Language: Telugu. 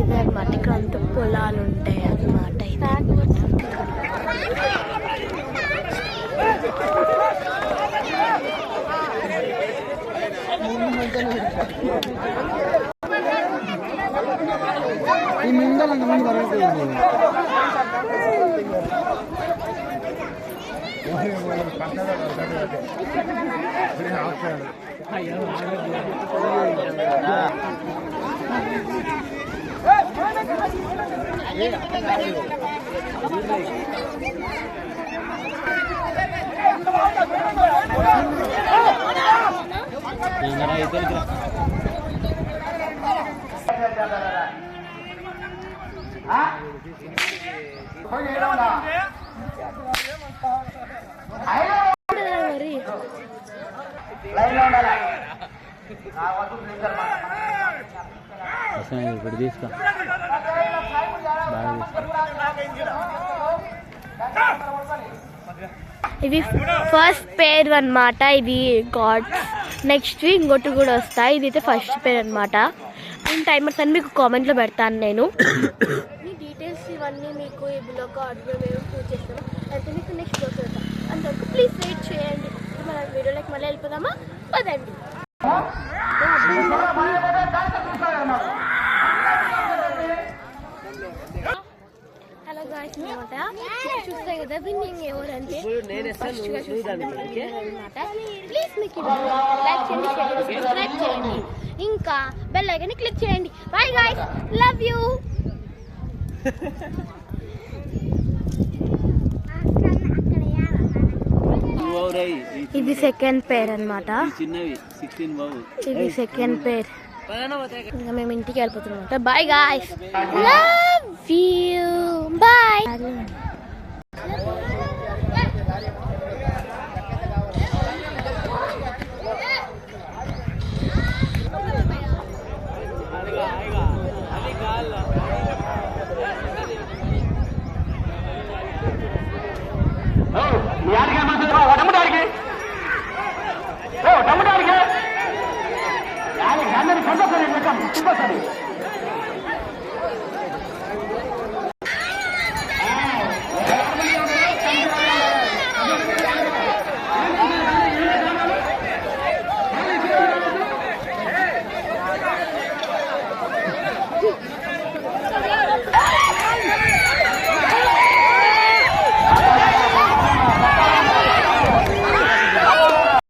ఇదన్నమాట ఇక్కడ అంత పొలాలు ఉంటాయి అన్నమాట. ఈ ముందర ముందు వరకు ఇప్పుడు తీసుకో ఇవి ఫస్ట్ పేర్ అన్నమాట. ఇవి గాడ్స్. నెక్స్ట్ ఇంకోటి కూడా వస్తాయి. ఇది అయితే ఫస్ట్ పేర్ అనమాట. నేను టైమర్స్ అని మీకు కామెంట్లో పెడతాను. నేను మీ డీటెయిల్స్ ఇవన్నీ మీకు ఈ బ్లాగ్ ఆర్డర్ మేము పూజ చేస్తాము. అయితే మీకు నెక్స్ట్ బ్లాగ్ పెడతాం. అంతవరకు ప్లీజ్ వెయిట్ చేయండి. మన వీడియోలోకి మళ్ళీ వెళ్ళిపోదామా? పదండి. హలో గాయ్స్ అనమాట. చూస్తాయి కదా విన్నింగ్ ఎవరంటే ఫస్ట్గా చూస్తానమాట. ప్లీజ్ మీకు లైక్ చేయండి, సబ్స్క్రైబ్ చేయండి, ఇంకా బెల్ ఐకాన్ని క్లిక్ చేయండి. Bye guys, love you. ఇది సెకండ్ పేర్ అన్నమాట. ఇది సెకండ్ పేర్. ఇంకా మేము ఇంటికి వెళ్ళిపోతున్నాం. Bye guys, love you, bye. ಯಾರಿಗೆ ಕಂಪಲ್ಸರಿ